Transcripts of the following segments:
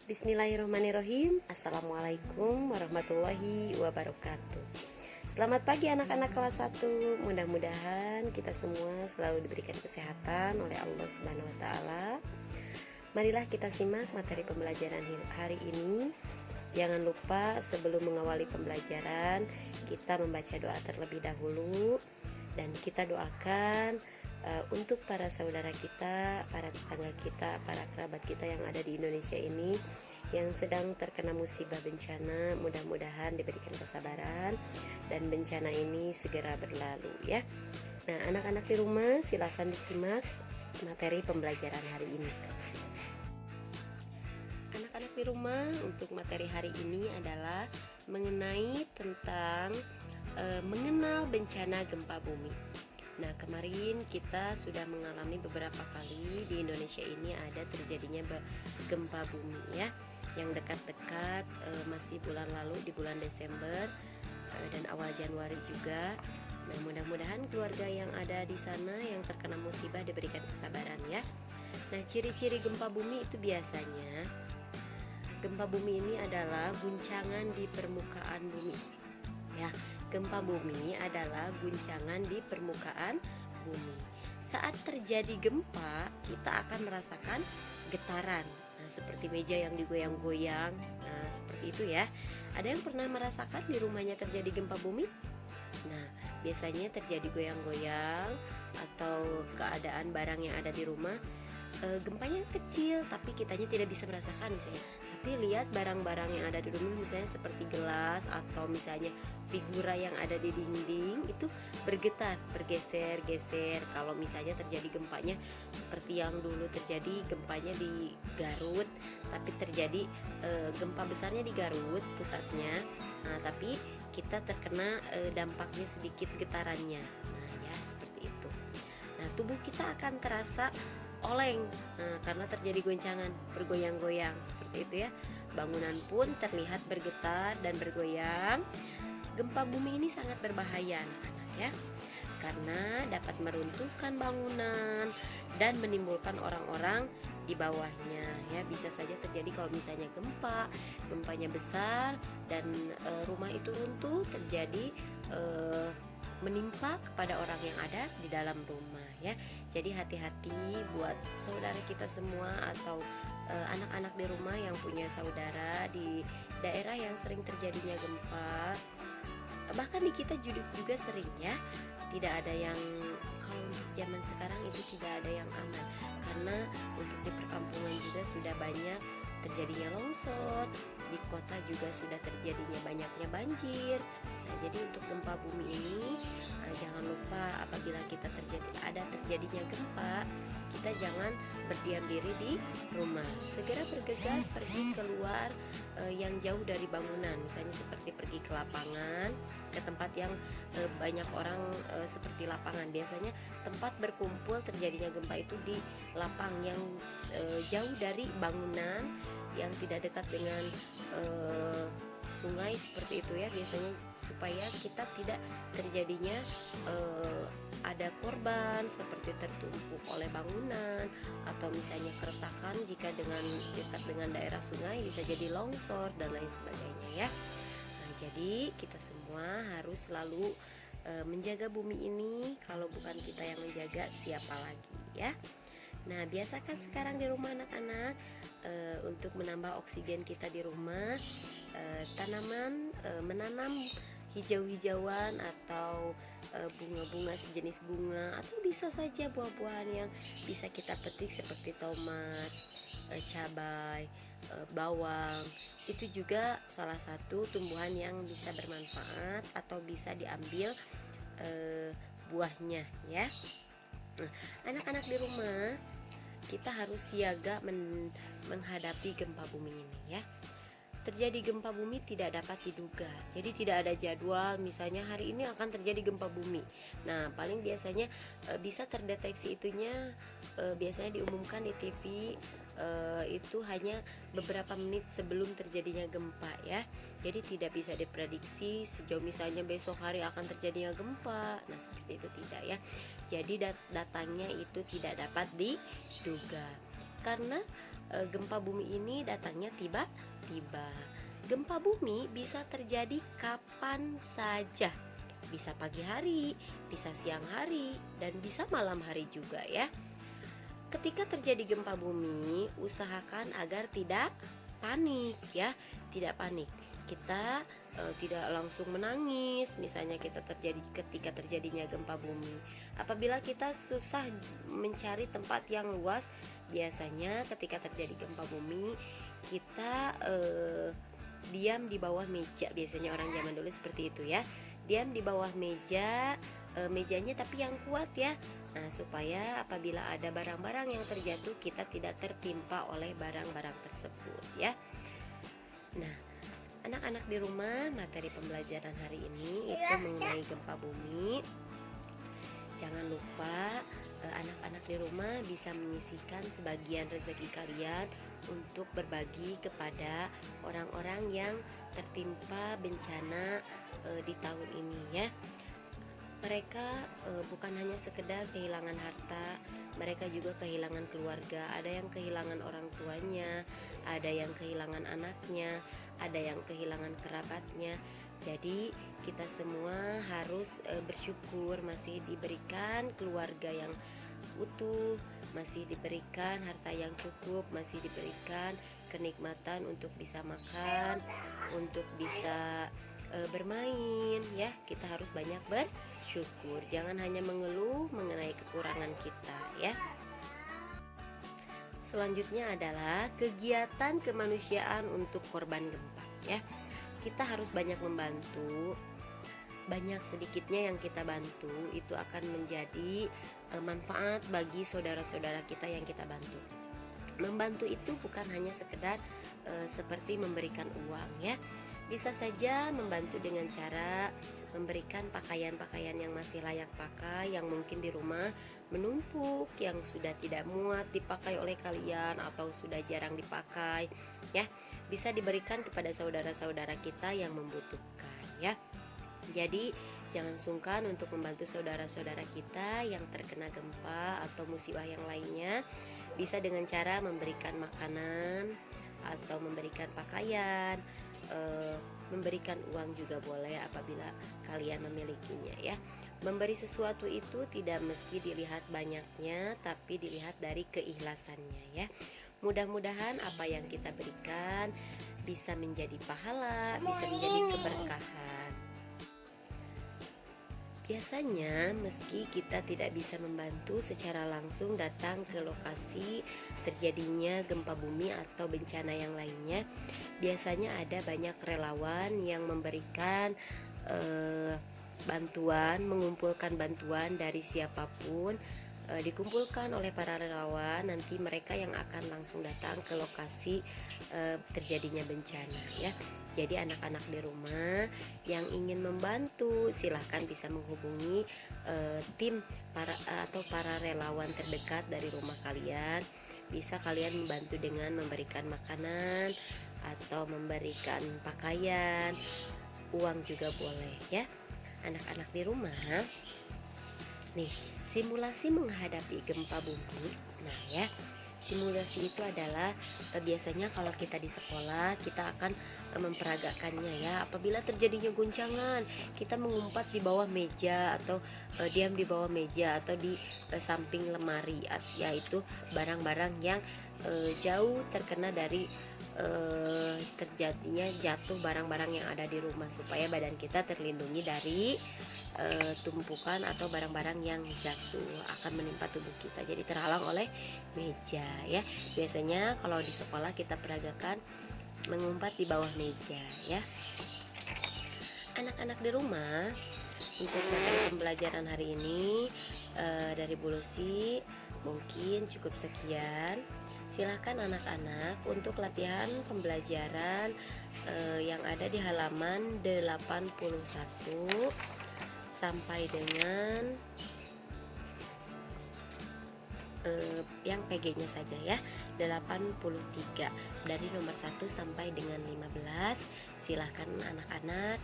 Bismillahirrahmanirrahim. Assalamualaikum warahmatullahi wabarakatuh. Selamat pagi anak-anak kelas 1. Mudah-mudahan kita semua selalu diberikan kesehatan oleh Allah Subhanahu wa taala. Marilah kita simak materi pembelajaran hari ini. Jangan lupa sebelum mengawali pembelajaran, kita membaca doa terlebih dahulu dan kita doakan untuk para saudara kita, para tetangga kita, para kerabat kita yang ada di Indonesia ini yang sedang terkena musibah bencana. Mudah-mudahan diberikan kesabaran dan bencana ini segera berlalu ya. Nah, anak-anak di rumah silakan disimak materi pembelajaran hari ini. Anak-anak di rumah, untuk materi hari ini adalah mengenai tentang mengenal bencana gempa bumi. Nah, kemarin kita sudah mengalami beberapa kali di Indonesia ini ada terjadinya gempa bumi ya, yang dekat-dekat masih bulan lalu di bulan Desember dan awal Januari juga. Nah, mudah-mudahan keluarga yang ada di sana yang terkena musibah diberikan kesabaran ya. Nah, ciri-ciri gempa bumi itu biasanya gempa bumi ini adalah guncangan di permukaan bumi ya. Gempa bumi adalah guncangan di permukaan bumi. Saat terjadi gempa, kita akan merasakan getaran. Nah, seperti meja yang digoyang-goyang. Nah, seperti itu ya. Ada yang pernah merasakan di rumahnya terjadi gempa bumi? Nah, biasanya terjadi goyang-goyang atau keadaan barang yang ada di rumah gempanya kecil tapi kitanya tidak bisa merasakan misalnya. Tapi lihat barang-barang yang ada di rumah misalnya seperti gelas atau misalnya figura yang ada di dinding itu bergetar, bergeser-geser. Kalau misalnya terjadi gempanya seperti yang dulu terjadi gempanya di Garut, tapi terjadi gempa besarnya di Garut pusatnya. Nah, tapi kita terkena dampaknya sedikit getarannya. Nah, ya seperti itu. Nah, tubuh kita akan terasa oleng karena terjadi goncangan, bergoyang-goyang seperti itu ya. Bangunan pun terlihat bergetar dan bergoyang. Gempa bumi ini sangat berbahaya anak-anak ya, karena dapat meruntuhkan bangunan dan menimbulkan orang-orang di bawahnya ya. Bisa saja terjadi kalau misalnya gempanya besar dan rumah itu runtuh, terjadi menimpa kepada orang yang ada di dalam rumah ya. Jadi hati-hati buat saudara kita semua atau anak-anak di rumah yang punya saudara di daerah yang sering terjadinya gempa. Bahkan di kita juga sering ya. Tidak ada yang, kalau zaman sekarang itu tidak ada yang aman, karena untuk di perkampungan juga sudah banyak terjadinya longsor, di kota juga sudah terjadinya banyaknya banjir. Nah, jadi untuk gempa bumi ini jangan lupa apabila kita ada terjadinya gempa, kita jangan berdiam diri di rumah. Segera bergegas pergi keluar yang jauh dari bangunan, misalnya seperti pergi ke lapangan, ke tempat yang banyak orang seperti lapangan. Biasanya tempat berkumpul terjadinya gempa itu di lapang yang jauh dari bangunan, yang tidak dekat dengan sungai seperti itu ya, biasanya supaya kita tidak terjadinya ada korban seperti tertumpuk oleh bangunan atau misalnya keretakan jika dekat dengan daerah sungai bisa jadi longsor dan lain sebagainya ya. Nah, jadi kita semua harus selalu menjaga bumi ini. Kalau bukan kita yang menjaga, siapa lagi ya. Nah, biasakan sekarang di rumah anak-anak untuk menambah oksigen kita di rumah, menanam hijau-hijauan atau bunga-bunga sejenis bunga, atau bisa saja buah-buahan yang bisa kita petik seperti tomat, cabai, bawang. Itu juga salah satu tumbuhan yang bisa bermanfaat atau bisa diambil buahnya ya. Nah, anak-anak di rumah kita harus siaga menghadapi gempa bumi ini ya. Terjadi gempa bumi tidak dapat diduga. Jadi tidak ada jadwal misalnya hari ini akan terjadi gempa bumi. Nah, paling biasanya bisa terdeteksi itunya biasanya diumumkan di TV itu hanya beberapa menit sebelum terjadinya gempa ya. Jadi tidak bisa diprediksi sejauh misalnya besok hari akan terjadinya gempa. Nah, seperti itu tidak ya. Jadi datangnya itu tidak dapat diduga. Karena gempa bumi ini datangnya tiba-tiba. Gempa bumi bisa terjadi kapan saja. Bisa pagi hari, bisa siang hari, dan bisa malam hari juga ya. Ketika terjadi gempa bumi, usahakan agar tidak panik ya, tidak panik. Kita tidak langsung menangis, misalnya ketika terjadinya gempa bumi. Apabila kita susah mencari tempat yang luas, biasanya ketika terjadi gempa bumi, kita diam di bawah meja. Biasanya orang zaman dulu seperti itu ya, diam di bawah meja, mejanya tapi yang kuat ya. Nah, supaya apabila ada barang-barang yang terjatuh, kita tidak tertimpa oleh barang-barang tersebut ya. Nah, anak-anak di rumah, materi pembelajaran hari ini itu mengenai gempa bumi. Jangan lupa anak-anak di rumah bisa menyisihkan sebagian rezeki kalian untuk berbagi kepada orang-orang yang tertimpa bencana di tahun ini ya. Mereka bukan hanya sekedar kehilangan harta, mereka juga kehilangan keluarga. Ada yang kehilangan orang tuanya, ada yang kehilangan anaknya, ada yang kehilangan kerabatnya. Jadi kita semua harus bersyukur masih diberikan keluarga yang utuh, masih diberikan harta yang cukup, masih diberikan kenikmatan untuk bisa makan, untuk bisa bermain ya. Kita harus banyak bersyukur, jangan hanya mengeluh mengenai kekurangan kita ya. Selanjutnya adalah kegiatan kemanusiaan untuk korban gempa ya. Kita harus banyak membantu. Banyak sedikitnya yang kita bantu itu akan menjadi manfaat bagi saudara-saudara kita yang kita bantu. Membantu itu bukan hanya sekedar seperti memberikan uang ya. Bisa saja membantu dengan cara memberikan pakaian-pakaian yang masih layak pakai, yang mungkin di rumah menumpuk, yang sudah tidak muat dipakai oleh kalian atau sudah jarang dipakai ya. Bisa diberikan kepada saudara-saudara kita yang membutuhkan ya. Jadi jangan sungkan untuk membantu saudara-saudara kita yang terkena gempa atau musibah yang lainnya. Bisa dengan cara memberikan makanan atau memberikan pakaian, memberikan uang juga boleh apabila kalian memilikinya ya. Memberi sesuatu itu tidak mesti dilihat banyaknya, tapi dilihat dari keikhlasannya ya. Mudah-mudahan apa yang kita berikan bisa menjadi pahala, bisa menjadi keberkahan. Biasanya meski kita tidak bisa membantu secara langsung datang ke lokasi terjadinya gempa bumi atau bencana yang lainnya, biasanya ada banyak relawan yang memberikan bantuan, mengumpulkan bantuan dari siapapun, dikumpulkan oleh para relawan. Nanti mereka yang akan langsung datang ke lokasi terjadinya bencana ya. Jadi anak-anak di rumah yang ingin membantu silahkan bisa menghubungi tim para relawan terdekat dari rumah kalian. Bisa kalian membantu dengan memberikan makanan atau memberikan pakaian, uang juga boleh ya. Anak-anak di rumah, nih simulasi menghadapi gempa bumi. Nah ya, simulasi itu adalah biasanya kalau kita di sekolah kita akan memperagakannya ya. Apabila terjadinya guncangan, kita mengumpat di bawah meja atau diam di bawah meja atau di samping lemari, yaitu barang-barang yang jauh terkena dari terjadinya jatuh barang-barang yang ada di rumah, supaya badan kita terlindungi dari tumpukan atau barang-barang yang jatuh akan menimpa tubuh kita, jadi terhalang oleh meja ya. Biasanya kalau di sekolah kita peragakan mengumpat di bawah meja ya. Anak-anak di rumah, untuk materi pembelajaran hari ini dari Bu Lucy mungkin cukup sekian. Silakan anak-anak untuk latihan pembelajaran yang ada di halaman 81 sampai dengan yang PG-nya saja ya. 83 dari nomor 1 sampai dengan 15. Silahkan anak-anak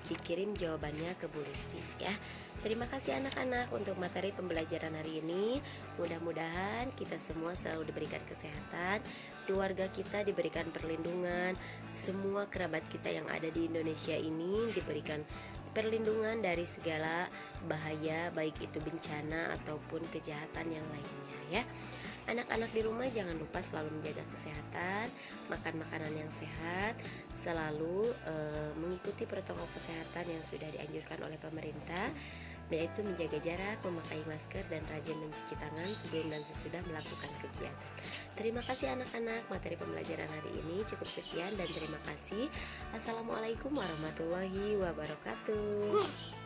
dikirim jawabannya ke Bu Lucy ya. Terima kasih anak-anak untuk materi pembelajaran hari ini. Mudah-mudahan kita semua selalu diberikan kesehatan, keluarga kita diberikan perlindungan, semua kerabat kita yang ada di Indonesia ini diberikan perlindungan dari segala bahaya, baik itu bencana ataupun kejahatan yang lainnya ya. Anak-anak di rumah jangan lupa selalu menjaga kesehatan, makan makanan yang sehat, selalu mengikuti protokol kesehatan yang sudah dianjurkan oleh pemerintah, yaitu menjaga jarak, memakai masker, dan rajin mencuci tangan sebelum dan sesudah melakukan kegiatan. Terima kasih anak-anak, materi pembelajaran hari ini cukup sekian dan terima kasih. Assalamualaikum warahmatullahi wabarakatuh.